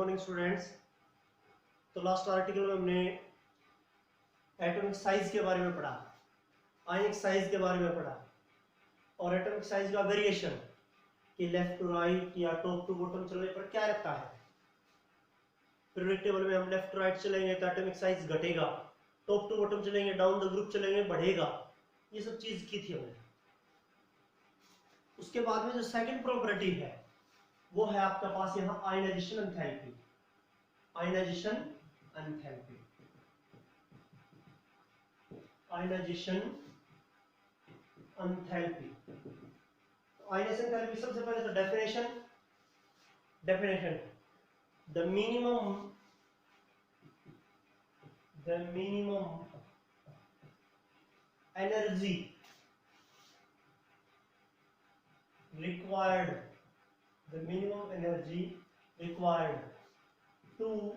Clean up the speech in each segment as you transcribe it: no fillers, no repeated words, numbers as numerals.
Morning students. तो last article में हमने एटॉमिक साइज के बारे में पढ़ा, आयनिक साइज के बारे में पढ़ा और एटॉमिक साइज का वेरिएशन कि लेफ्ट टू राइट या टॉप टू बॉटम चलने पर क्या रहता है। पीरियोडिक टेबल में हम लेफ्ट टू राइट चलेंगे तो एटॉमिक साइज घटेगा, टॉप टू बॉटम चलेंगे डाउन द ग्रुप चलेंगे बढ़ेगा। ये सब चीज की थी हमने। उसके बाद में जो सेकंड प्रॉपर्टी है वो है आपके पास यहाँ ionization enthalpy. Ionization enthalpy, ionization enthalpy. Ionization enthalpy सबसे पहले तो definition the minimum energy required, the minimum energy required to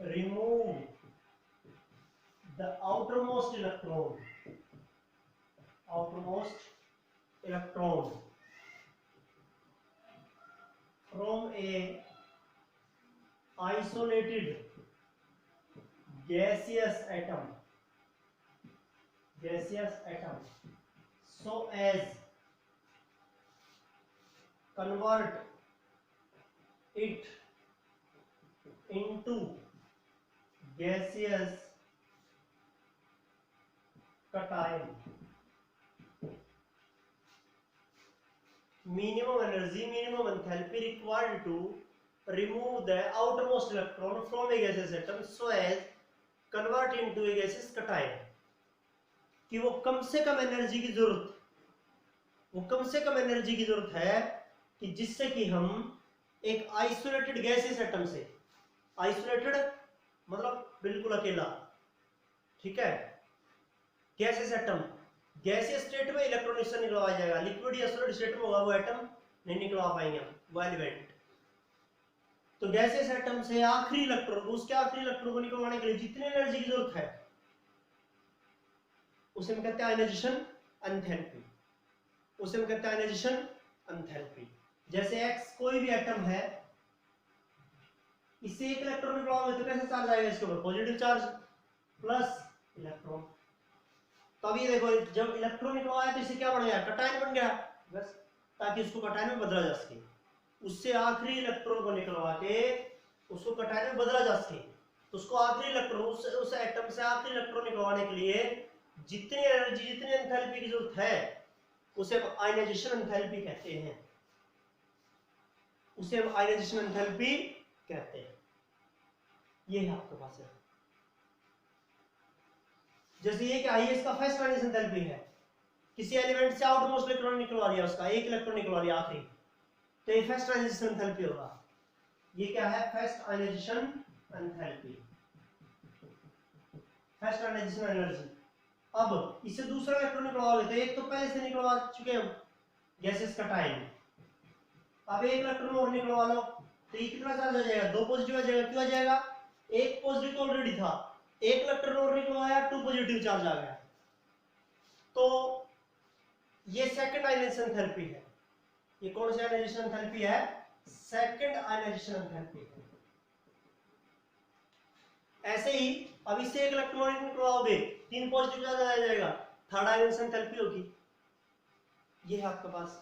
remove the outermost electron from a isolated gaseous atom so as convert it into gaseous cation. Minimum energy, minimum enthalpy required to remove the outermost electron from a gaseous atom so as convert into a gaseous cation. कि वो कम से कम energy की जरूरत है कि जिससे कि हम एक आइसोलेटेड गैसियस एटम से, आइसोलेटेड मतलब बिल्कुल अकेला, ठीक है, गैसियस एटम, गैसियस स्टेट में इलेक्ट्रॉन इससे निकलवाया जाएगा, लिक्विड या सॉलिड स्टेट में होगा वो एटम नहीं निकलवा पाएंगे वो एलिमेंट। तो गैसियस एटम से आखिरी इलेक्ट्रॉन, उसके आखिरी इलेक्ट्रॉन को निकलवाने के लिए जितनी एनर्जी की जरूरत है उसे हम कहते हैं आयनाइजेशन एंथैल्पी। जैसे X कोई भी एटम है, इससे एक इलेक्ट्रॉन निकलवाओगे तो कैसे चार्ज आएगा इसके ऊपर? Positive charge plus electron. तो अभी देखो जब इलेक्ट्रॉन निकलवाया तो इससे क्या बन गया? कटायन बन गया, बस, ताकि उसको कटायन में बदला जा सके। उससे आखिरी इलेक्ट्रॉन को निकलवा के उसको कटायन में बदला जा सके। तो उसको आखिरी इलेक्ट्रॉन, उस एटम से आखिरी इलेक्ट्रॉन निकलवाने के लिए जितनी एनर्जी, जितनी एंथैल्पी की जरूरत है उसे हम आयनाइजेशन एंथैल्पी कहते हैं। ये है आपके पास है। जैसे ये क्या है, इसका फर्स्ट आयनाइजेशन एंथैल्पी है। किसी एलिमेंट से आउटमोस्ट इलेक्ट्रॉन निकलवा दिया, उसका एक इलेक्ट्रॉन निकलवा दिया आखिरी, तो ये फर्स्ट आयनाइजेशन एंथैल्पी होगा। ये क्या है? First ionization enthalpy, first ionization energy. अब इससे दूसरा इलेक्ट्रॉन निकलवाओगे तो एक तो पहले से निकलवा चुके हम गैसेस कटायन, अब एक इलेक्ट्रॉन और निकलवा लो तो ये कितना चार्ज हो जाएगा? 2 पॉजिटिव आ जाएगा। क्यों आ जाएगा? एक पॉजिटिव ऑलरेडी था, एक इलेक्ट्रॉन और निकलवाया, 2 पॉजिटिव चार्ज आ गया। तो ये सेकंड आयनाइजेशन एंथैल्पी है। ये कौन सी आयनाइजेशन एंथैल्पी है? Second ionization enthalpy. ऐसे ही अब इससे एक इलेक्ट्रॉन निकलवाओगे, 3 पॉजिटिव चार्ज आ जाएगा, थर्ड आयनाइजेशन एंथैल्पी होगी। ये है आपके पास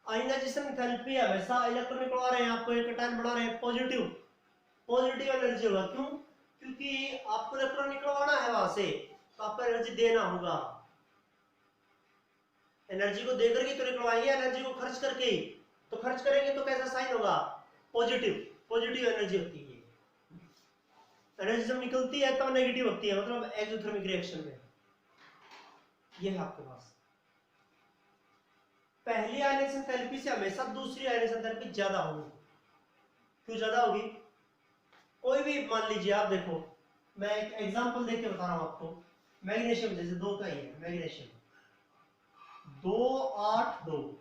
आयनाइजेशन एंथैल्पी है। वैसा इलेक्ट्रॉन निकलवा रहे हैं, आपको एक कटायन बना रहे हैं, पॉजिटिव एनर्जी होगा। क्यों? क्योंकि आपको इलेक्ट्रॉन निकलवाना है वहां से, तो आपको एनर्जी देना होगा। एनर्जी को देकर के तो निकलवाएंगे, एनर्जी को खर्च करके ही। तो खर्च करेंगे तो कैसा साइन होगा? पॉजिटिव एनर्जी होती है। एनर्जी जब निकलती है तब नेगेटिव होती है, मतलब एक्सोथर्मिक रिएक्शन में। ये है आपके पास। पहली आयनाइजेशन एंथैल्पी से हमेशा दूसरी आयनाइजेशन एंथैल्पी ज्यादा होगी। क्यों ज्यादा होगी? कोई भी मान लीजिए, आप देखो, मैं एक एग्जांपल देके बता रहा हूं आपको। मैग्नीशियम जैसे 2 का ही है, मैग्नीशियम 282,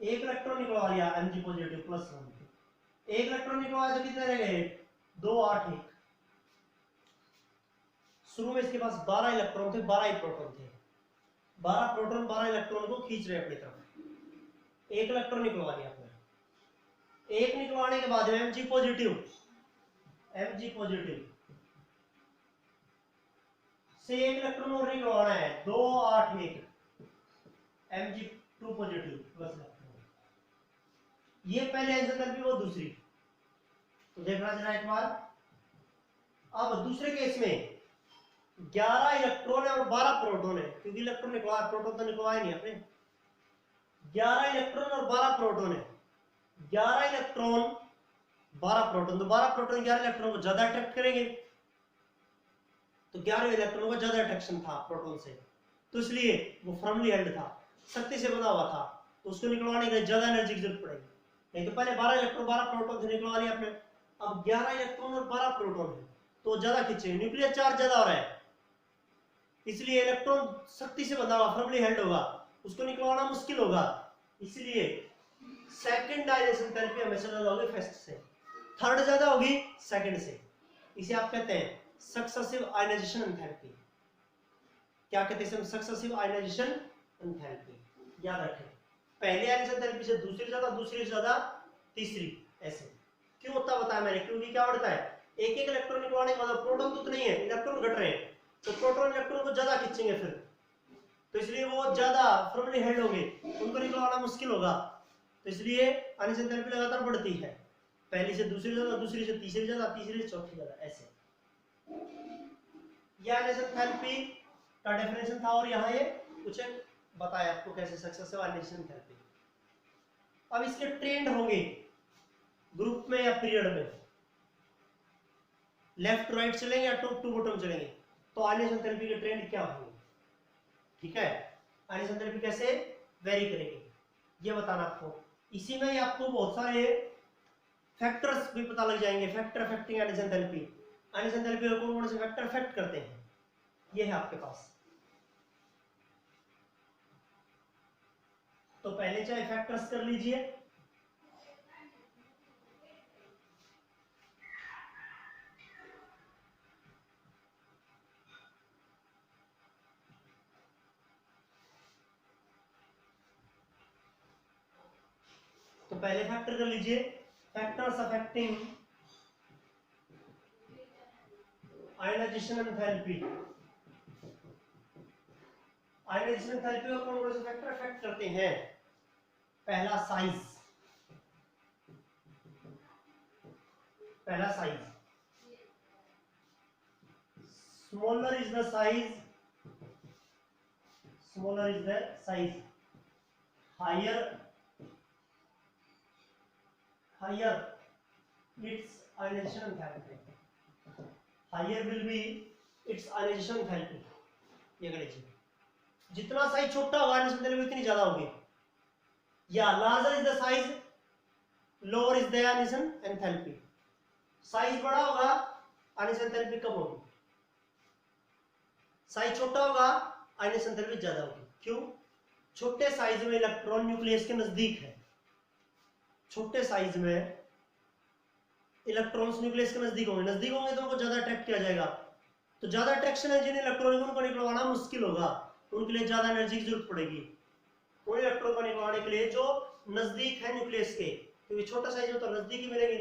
एक इलेक्ट्रॉन निकलवा लिया Mg पॉजिटिव प्लस 1, एक इलेक्ट्रॉन निकलवाया तो कितने रह गए? 281। शुरू में इसके पास 12 इलेक्ट्रॉन थे, 12 ही प्रोटॉन थे। 12 प्रोटॉन 12 इलेक्ट्रॉन को खींच रहे अपनी तरफ। एक इलेक्ट्रॉन निकलवा लिया आपने, एक निकलवाने के बाद Mg पॉजिटिव से एक इलेक्ट्रॉन और निकलवाना है 2 8 1 Mg2 पॉजिटिव प्लस इलेक्ट्रॉन। ये पहले एंजाइम वो दूसरी, तो देखना जरा एक बार। अब दूसरे केस में 11 इलेक्ट्रॉन है और 12 प्रोटॉन है, क्योंकि इलेक्ट्रॉन निकलवा प्रोटॉन तो निकलवाए नहीं अपने। 11 इलेक्ट्रॉन और 12 प्रोटॉन है, 11 इलेक्ट्रॉन 12 प्रोटॉन, तो 12 प्रोटॉन 11 इलेक्ट्रॉन को ज्यादा अट्रैक्ट करेंगे, तो 11 इलेक्ट्रॉन को ज्यादा अट्रैक्शन था प्रोटॉन से, तो इसलिए वो फर्मली हेल्ड था, शक्ति से बंधा हुआ था, तो उसको निकलवाने के लिए ज्यादा एनर्जी की जरूरत पड़ेगी। नहीं तो पहले 12 इलेक्ट्रॉन 12 प्रोटॉन से निकलवा लिया आपने, अब 11 इलेक्ट्रॉन और 12 प्रोटॉन है, तो ज्यादा खींचे, न्यूक्लियर चार्ज ज्यादा हो रहा है, इसलिए इलेक्ट्रॉन शक्ति से बंधा हुआ फर्मली हेल्ड होगा, उसको निकलवाना मुश्किल होगा, इसलिए सेकंड आयनाइजेशन थेरेपी हमेशा ज्यादा होगी फर्स्ट से, थर्ड ज्यादा होगी सेकंड से। इसे आप कहते हैं सक्सेसिव आयनाइजेशन एंथैल्पी। क्या कहते हैं? Successive ionization enthalpy. याद रखें, पहले आयनाइजेशन थेरेपी से दूसरी ज्यादा, दूसरी से ज्यादा, तीसरी, ऐसे क्यों होता बताया मैंने, क्योंकि क्या बढ़ता है, एक एक इलेक्ट्रॉन निकलवाने का मतलब प्रोटॉन तो नहीं है, इलेक्ट्रॉन घट रहे हैं, तो प्रोटॉन इलेक्ट्रॉन को ज्यादा खींचेंगे फिर, तो इसलिए वो ज्यादा फर्मली हेल्ड होंगे, उनको निकलवाना मुश्किल होगा, तो इसलिए आयनाइजेशन थेरेपी लगातार बढ़ती है, पहली से दूसरी ज्यादा, दूसरी से तीसरी ज्यादा, तीसरी से चौथी ज्यादा, ऐसे। यह आयनाइजेशन थेरेपी का डेफिनेशन था, और यहाँ ये कुछ बताया आपको कैसे सक्सेसिव आयनाइजेशन थेरेपी। अब इसके ट्रेंड होंगे ग्रुप में या पीरियड में, लेफ्ट राइट चलेंगे या टॉप टू बॉटम चलेंगे, तो आयनाइजेशन थेरेपी के ट्रेंड क्या होंगे, ठीक है, आयनाइजेशन थेरेपी कैसे वेरी करेंगे ये बताना आपको। इसी में ही आपको बहुत सारे फैक्टर्स भी पता लग जाएंगे, factor affecting ionization therapy, ionization therapy को कौन कौन से फैक्टर अफेक्ट करते हैं, ये है आपके पास। तो पहले चाहे फैक्टर्स कर लीजिए, तो पहले फैक्टर कर लीजिए, factors affecting ionization enthalpy. Ionization enthalpy को कौन कौन से फैक्टर अफेक्ट करते हैं? पहला size, smaller is the size, higher its ionization enthalpy, higher will be its ionization enthalpy। ये करेंगे, जितना साइज छोटा होगा ionization enthalpy उतनी ज्यादा होगी, या larger is the size lower is the ionization enthalpy। Size बड़ा होगा ionization enthalpy कम होगी, साइज छोटा होगा ionization enthalpy ज्यादा होगी। क्यों? छोटे साइज में इलेक्ट्रॉन न्यूक्लियस के नजदीक है, छोटे साइज में इलेक्ट्रॉन्स न्यूक्लियस के नजदीक होंगे तो उनको ज्यादा अट्रैक्ट किया जाएगा, तो ज्यादा अट्रैक्शन है जिन इलेक्ट्रॉन को उनको निकलवाना मुश्किल होगा, उनके लिए ज्यादा एनर्जी की जरूरत पड़ेगी, उन इलेक्ट्रॉन को निकलवाने के लिए जो नजदीक है न्यूक्लियस के, क्योंकि छोटा साइज में तो नजदीक ही मिलेगी,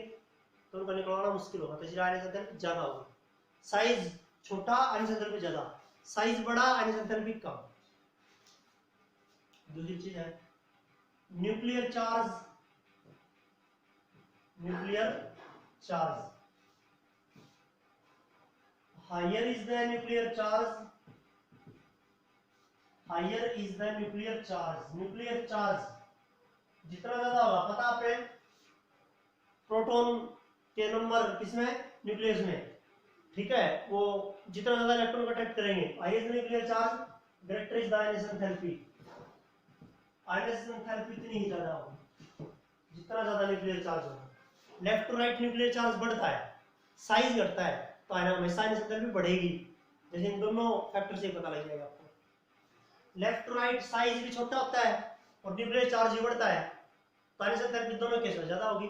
तो उनको निकलवाना मुश्किल होगा, तो इसलिए आयनाइजेशन एंथैल्पी ज्यादा होगी। साइज छोटा आयनाइजेशन एंथैल्पी ज्यादा, साइज बड़ा आयनाइजेशन एंथैल्पी कम। दूसरी चीज है nuclear charge, higher is the nuclear charge, nuclear charge जितना ज्यादा होगा, पता आपने प्रोटॉन के नंबर किसमें, न्यूक्लियस में, ठीक है, वो जितना ज्यादा इलेक्ट्रॉन को अट्रैक्ट करेंगे, highest nuclear charge greater is the ionization enthalpy, ionization enthalpy इतनी ही ज्यादा होगी जितना ज्यादा न्यूक्लियर चार्ज होगा। Left to right nuclear charge बढ़ता है, साइज घटता है, तो हमेशा आयनाइजेशन एंथैल्पी बढ़ेगी, जैसे इन दोनों फैक्टर से पता लग जाएगा आपको। लेफ्ट टू राइट साइज भी छोटा होता है और न्यूक्लियर चार्ज भी बढ़ता है, तो आयनाइजेशन एंथैल्पी दोनों केस में ज्यादा होगी,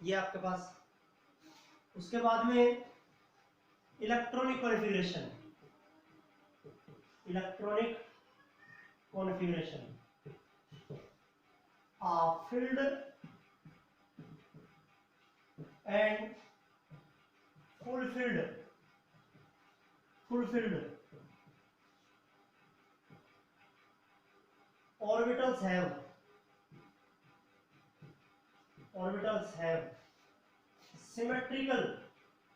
ये आपके पास। उसके बाद में electronic configuration, a filled and fulfilled orbitals have symmetrical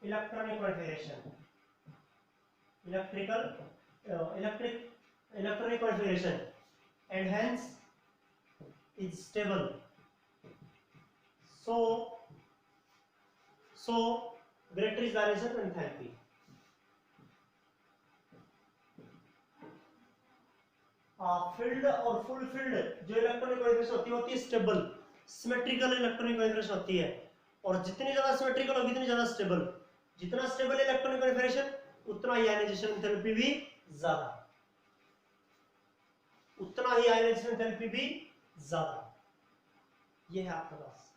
electronic configuration and hence is stable. So greater is variation enthalpy. Field और फुल फील्ड जो इलेक्ट्रॉनिक कॉन्फ़िगरेशन होती है स्टेबल, सिमेट्रिकल इलेक्ट्रॉनिक कॉन्फ़िगरेशन होती है, और जितनी ज्यादा सिमेट्रिकल होगी उतनी ज्यादा स्टेबल। जितना स्टेबल इलेक्ट्रॉनिक कॉन्फ़िगरेशन उतना ही आयनाइजेशन एंथैल्पी भी ज्यादा, उतना ही आयनाइजेशन एंथैल्पी भी ज्यादा। ये है आपके पास,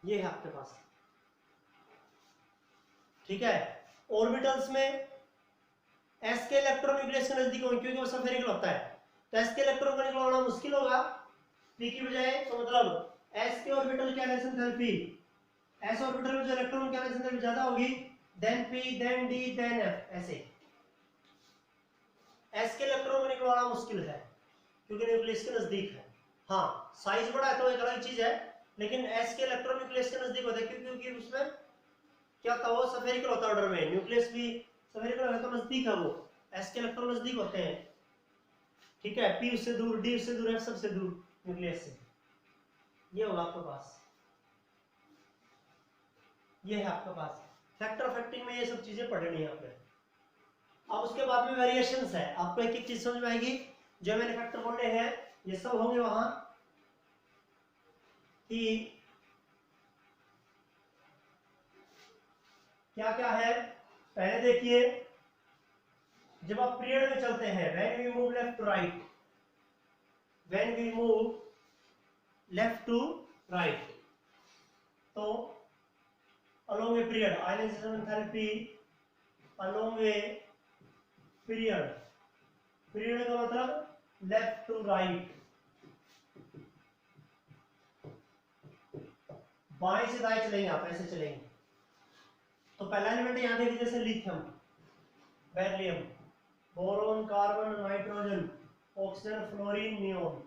ये है आपके पास, ठीक है। ऑर्बिटल्स में एस के इलेक्ट्रॉन न्यूक्लियस के नजदीक होंगे क्योंकि वो सफेरिकल होता है, तो एस के इलेक्ट्रॉन को निकलवाना मुश्किल होगा पी की बजाय। तो मतलब एस के ऑर्बिटल की आयनाइजेशन एंथैल्पी, एस ऑर्बिटल में जो इलेक्ट्रॉन की आयनाइजेशन एंथैल्पी ज्यादा होगी than P than D than F, ऐसे। एस के इलेक्ट्रॉन को निकलवाना मुश्किल है क्योंकि न्यूक्लियस के नजदीक है। हाँ साइज बड़ा है तो एक अलग चीज है, लेकिन एस के इलेक्ट्रॉन न्यूक्लियस के नजदीक होता है क्योंकि उसमें क्या होता है, वो सफेरिकल होता है ऑर्डर में, न्यूक्लियस भी सफेरिकल है तो नजदीक है वो, एस के इलेक्ट्रॉन नजदीक होते हैं, ठीक है। पी उससे दूर, डी उससे दूर, एफ सबसे दूर न्यूक्लियस से। ये होगा आपके पास, ये है आपके पास। फैक्टर ऑफ एक्टिंग में ये सब चीजें पढ़नी है आपने। अब उसके बाद में वेरिएशंस है, आपको एक एक चीज समझ में आएगी। जो मैंने फैक्टर बोले हैं ये सब होंगे वहां कि क्या क्या है। पहले देखिए, जब आप पीरियड में चलते हैं, when we move left to right, when we move left to right, तो along a period, ionization enthalpy along a period, period का मतलब लेफ्ट टू राइट, बाएं से दाएं चलेंगे आप, ऐसे चलेंगे। तो पहला एलिमेंट यहां देखिए, जैसे lithium, beryllium, boron, carbon, nitrogen, oxygen, fluorine, neon.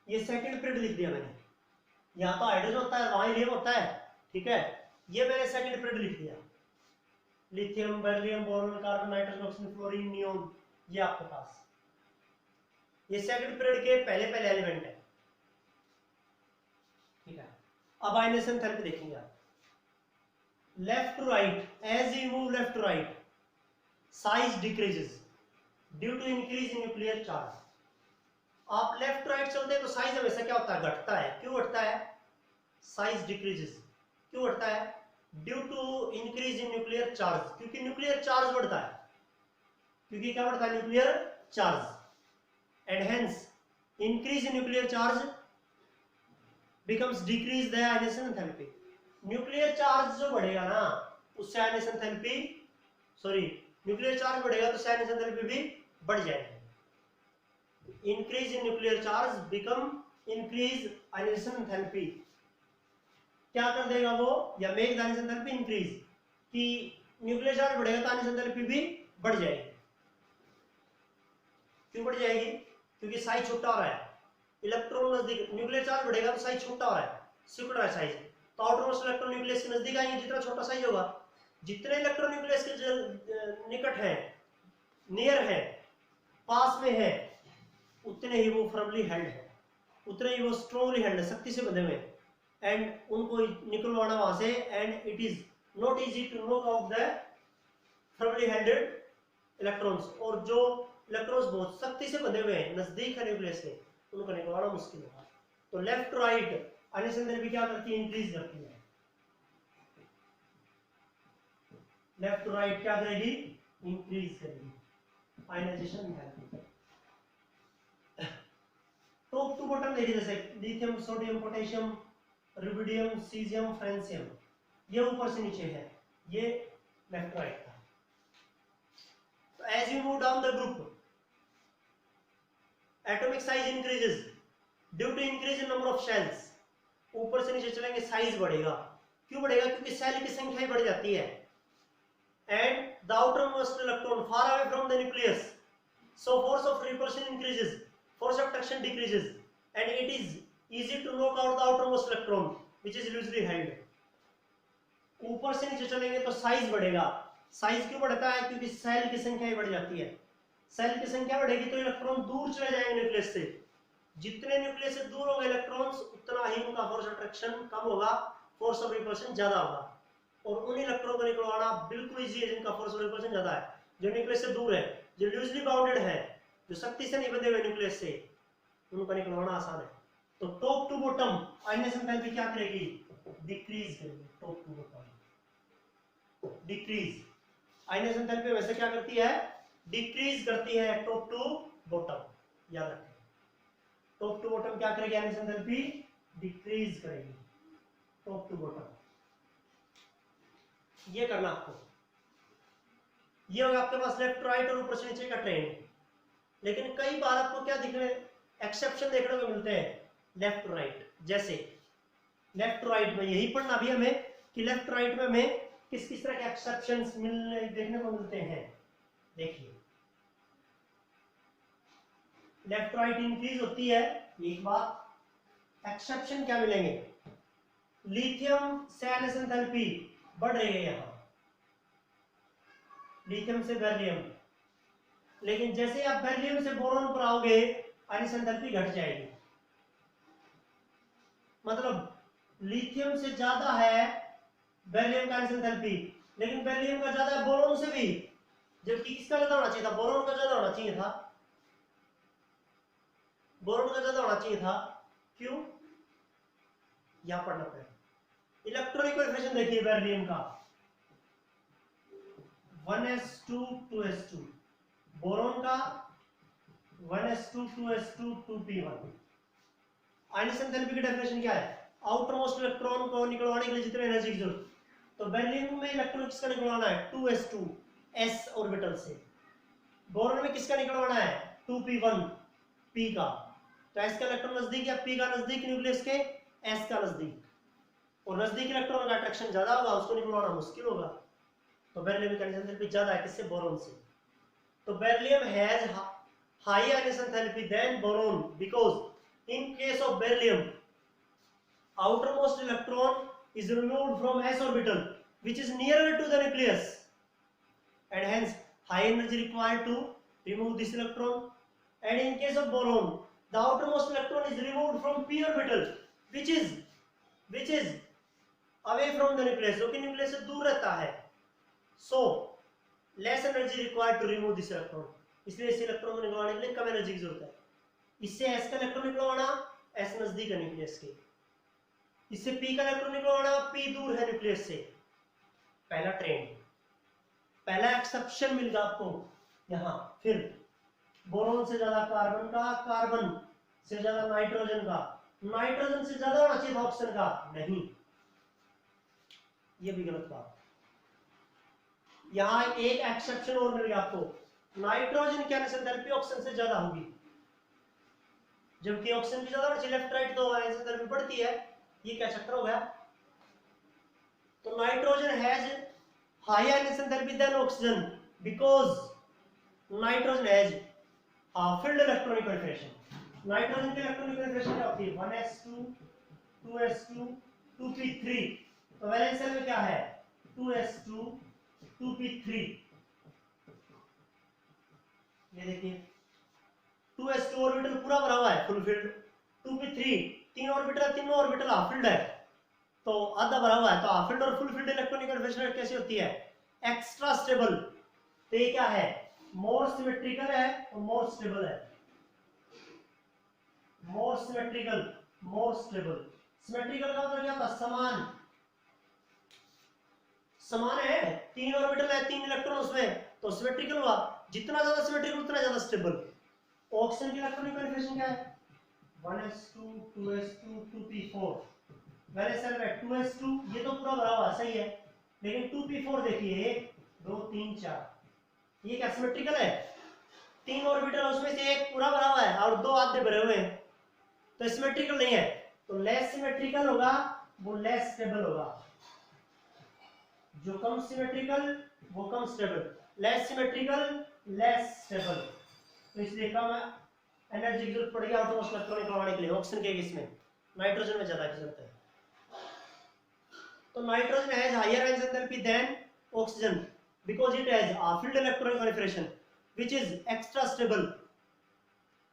ये सेकंड पीरियड लिख दिया मैंने। यहाँ तो हाइड्रोजन होता है, वहां हीलियम होता है, ठीक है। ये मैंने सेकंड पीरियड लिख दिया, lithium, beryllium, boron, carbon, nitrogen, oxygen, fluorine, neon. ये आपके पास ये सेकंड पीरियड के पहले पहले एलिमेंट है, ठीक है। अब आयनाइजेशन एंथैल्पी देखेंगे आप। Left to right, as you move left to right, size decreases due to increase in nuclear charge. आप लेफ्ट टू राइट चलते हैं तो साइज हमेशा क्या होता है, घटता है। क्यों घटता है? साइज डिक्रीजेस, क्यों घटता है? Due to increase in nuclear charge, क्योंकि न्यूक्लियर चार्ज बढ़ता है, क्योंकि क्या बढ़ता है, nuclear charge, and hence increase in nuclear charge becomes decrease the ionization enthalpy. Nuclear charge जो बढ़ेगा ना, उससे ionization enthalpy, sorry, nuclear charge बढ़ेगा तो आयनाइजेशन एंथैल्पी भी बढ़ जाएगी। Increase in nuclear charge become increase ionization enthalpy. क्या कर देगा वो, या make the ionization enthalpy increase, कि न्यूक्लियर चार्ज बढ़ेगा तो आयनाइजेशन एंथैल्पी भी बढ़ जाएगी। क्यों बढ़ जाएगी? क्योंकि साइज छोटा हो रहा है, इलेक्ट्रॉन नजदीक, न्यूक्लियर चार्ज बढ़ेगा तो साइज छोटा हो रहा है, सिकुड़ रहा है साइज, तो आउटर मोस्ट इलेक्ट्रॉन न्यूक्लियस के नजदीक आएंगे। जितना छोटा साइज होगा, जितने इलेक्ट्रॉन न्यूक्लियस के निकट है, नियर है, पास में है, उतने ही वो फर्मली हेल्ड है, उतने ही वो स्ट्रॉन्गली हेल्ड है, शक्ति से बंधे हुए, एंड उनको निकलवाना वहां से, and it is not easy to knock out the firmly helded electrons. और जो इलेक्ट्रॉन्स बहुत शक्ति से बंधे हुए हैं, नजदीक है न्यूक्लियस के, उनको निकलवाना मुश्किल होगा। तो लेफ्ट राइट आयनाइजेशन एंथैल्पी क्या करती है, इंक्रीज करती है। लेफ्ट टू राइट क्या करेगी, इंक्रीज करेगी ionization enthalpy. Top to bottom देखिए, जैसे lithium, sodium, potassium, rubidium, caesium, francium, ये ऊपर से नीचे है, ये लेफ्ट राइट था। तो as you move down the group, atomic size increases due to increase in number of shells, ऊपर से नीचे चलेंगे साइज बढ़ेगा। क्यों बढ़ेगा? क्योंकि सेल की संख्या ही बढ़ जाती है। And the outermost electron far away from the nucleus, so force of repulsion increases, force of attraction decreases, and it is easy to knock out the outermost electron which is loosely held. ऊपर से नीचे चलेंगे तो size बढ़ेगा। Size क्यों बढ़ता है? क्योंकि सेल की संख्या ही बढ़ जाती है। सेल की संख्या बढ़ेगी तो इलेक्ट्रॉन दूर चले जाएंगे न्यूक्लियस से। जितने न्यूक्लियस से दूर होंगे इलेक्ट्रॉन्स, उतना ही उनका फोर्स ऑफ अट्रैक्शन कम होगा, फोर्स ऑफ रिपल्शन ज्यादा होगा। और उन इलेक्ट्रॉन को निकलवाना बिल्कुल इजी है जिनका फोर्स ऑफ रिपल्शन ज्यादा है, जो न्यूक्लियस से दूर है, जो लूजली बाउंडेड है, जो शक्ति से नहीं बंधे हुए न्यूक्लियस से, उनको निकलवाना आसान है। तो top to bottom ionization enthalpy क्या करेगी? डिक्रीज करेगी। Top to bottom decrease. Ionization enthalpy वैसे क्या करती है? डिक्रीज करती है टॉप टू बॉटम। याद रखें, टॉप टू बॉटम क्या करेगी? आयनाइजेशन एंथैल्पी डिक्रीज करेगी टॉप टू बॉटम। ये करना आपको। ये होगा आपके पास लेफ्ट राइट और ऊपर से नीचे का ट्रेंड। लेकिन कई बार आपको क्या दिख रहे हैं? एक्सेप्शन देखने को मिलते हैं लेफ्ट राइट। जैसे लेफ्ट राइट में यही पढ़ना भी हमें कि लेफ्ट राइट में हमें किस किस तरह के एक्सेप्शंस मिलने देखने को मिलते हैं। देखिए, लेफ्ट राइट इंक्रीज होती है, एक बात। एक्सेप्शन क्या मिलेंगे? लिथियम से आयनाइजेशन एंथैल्पी बढ़ रही है यहां, लिथियम से बेरिलियम। लेकिन जैसे आप बेरिलियम से बोरॉन पर आओगे, आयनाइजेशन एंथैल्पी घट जाएगी। मतलब लिथियम से ज्यादा है बेरिलियम का आयनाइजेशन एंथैल्पी, लेकिन बेरिलियम का ज्यादा है बोरॉन से भी। जबकि किसका ज्यादा होना चाहिए था? बोरॉन का ज्यादा होना चाहिए था। बोरॉन का ज्यादा होना चाहिए था। क्यों? यहां पढ़ना पड़ेगा। इलेक्ट्रॉनिक कोएफिशिएंट देखिए बेरिलियम का 1s2 2s2, बोरॉन का 1s2 2s2 2p1। Ionization enthalpy की डेफिनेशन क्या है? आउटरमोस्ट इलेक्ट्रॉन को निकलवाने के लिए जितनी एनर्जी की जरूरत, तो बेरिलियम में इलेक्ट्रॉन किसका निकलवाना है? 2s2 s ऑर्बिटल से। बोरॉन में किसका निकलवाना है? 2p1 p का। तो s का इलेक्ट्रॉन नजदीक या p का नजदीक न्यूक्लियस के? s का नजदीक। और नजदीक इलेक्ट्रॉन का अट्रैक्शन ज्यादा होगा, उसको निकलवाना मुश्किल होगा। तो बेरिलियम का आयनाइजेशन एंथैल्पी ज्यादा है किससे? बोरॉन से। तो beryllium has high ionization enthalpy than boron because in case of beryllium, outermost electron is removed from s orbital which is nearer to the nucleus, and hence high energy required to remove this electron. And in case of boron, the outermost electron is removed from p orbital which is away from the nucleus, जो कि nucleus से दूर रहता है। So less energy required to remove this electron, इसलिए इस electron को निकालने के लिए कम एनर्जी की जरूरत है। इससे s का इलेक्ट्रॉन निकलवाना, s नजदीक है न्यूक्लियस के। इससे p का इलेक्ट्रॉन निकलवाना, p दूर है न्यूक्लियस से। पहला ट्रेंड, पहला एक्सेप्शन मिल गया आपको यहां। फिर बोरॉन से ज्यादा कार्बन का, कार्बन से ज्यादा नाइट्रोजन का, नाइट्रोजन से ज्यादा होना चाहिए ऑक्सीजन का, नहीं, ये भी गलत बात। यहां एक एक्सेप्शन और मिल गया आपको, नाइट्रोजन की आयनाइजेशन एंथैल्पी ऑक्सीजन से ज्यादा होगी, जबकि ऑक्सीजन की ज्यादा होनी चाहिए। लेफ्ट राइट तो आयनाइजेशन एंथैल्पी बढ़ती है, ये क्या चक्कर हो गया? तो nitrogen has high ionization enthalpy than oxygen because nitrogen has filled electronic coefficient. Nitrogen की इलेक्ट्रॉनिक कोएफिशिएंट क्या होती है? 1s2 2s2 2p3। तो वैलेंस शेल में क्या है? 2s2 2p3। ये देखिए 2s2 ऑर्बिटल पूरा भरा हुआ है, फुल फील्ड। 2p3 तीन ऑर्बिटल है, तीनों ऑर्बिटल हाफ फील्ड है, तो आधा भरा हुआ है। तो हाफ फील्ड और फुल फील्ड इलेक्ट्रॉनिक कोएफिशिएंट कैसी होती है? Extra stable. तो ये क्या है? मोर सिमेट्रिकल है और मोर स्टेबल है। मोर सिमेट्रिकल, मोर स्टेबल। सिमेट्रिकल का मतलब क्या होता है? समान, समान है, तीन ऑर्बिटल है, तीन इलेक्ट्रॉन उसमें, तो सिमेट्रिकल हुआ। जितना ज्यादा सिमेट्रिकल उतना ज्यादा स्टेबल। ऑक्सीजन की इलेक्ट्रॉनिक कोएफिशिएंट क्या है? 1s2 2s2 2p4। Valence shell में 2s2, ये तो पूरा भरा हुआ सही है, लेकिन 2p4 देखिए 1 2 3 4, ये क्या सिमेट्रिकल है? तीन ऑर्बिटल उसमें से एक पूरा भरा हुआ है और दो आधे भरे हुए हैं, तो सिमेट्रिकल नहीं है। तो लेस सिमेट्रिकल होगा वो लेस स्टेबल होगा, जो कम सिमेट्रिकल वो कम stable, less symmetrical less stable. तो इसलिए कम एनर्जी की जरूरत पड़ेगी आउटरमोस्ट इलेक्ट्रॉन निकलवाने के लिए ऑक्सीजन के केस में, नाइट्रोजन में ज्यादा की जरूरत है। तो nitrogen has higher ions enthalpy than oxygen because it has a filled electron configuration which is extra stable.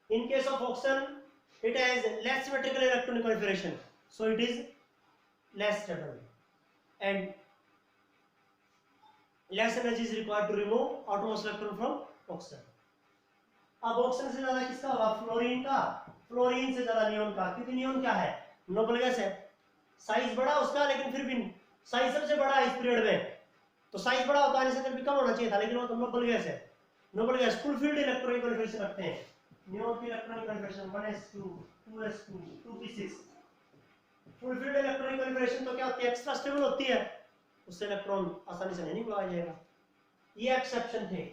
In case of oxygen it has less symmetrical electron configuration, so it is less stable and less energy is required to remove outermost electron from oxygen. अब oxygen से ज्यादा किसका होगा? Fluorine का। Fluorine से ज्यादा neon का, क्योंकि नियोन क्या है? नोबल गैस है। साइज बड़ा उसका, लेकिन फिर भी साइज सबसे बड़ा है इस पीरियड में, तो साइज बड़ा होता है इससे कम होना चाहिए था, लेकिन वो तो नोबल गैस है। Noble gas full field electronic configuration रखते हैं। नियोन की electronic configuration 1s2 2s2 2p6। Full field electronic configuration तो क्या होती है? एक्स्ट्रा स्टेबल होती है, उससे इलेक्ट्रॉन आसानी से नहीं निकलवाया जाएगा। ये एक्सेप्शन थे।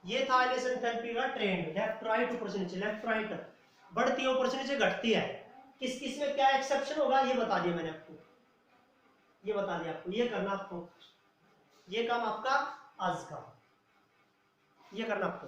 ये था आयनिस एंथैल्पी का ट्रेंड, लेफ्ट राइट ऊपर से नीचे, लेफ्ट राइट बढ़ती है, ऊपर से नीचे घटती है। किस किस में क्या एक्सेप्शन होगा ये बता दिया मैंने आपको, ये बता दिया आपको। ये करना आपको, ये काम आपका आज का, ये करना आपको।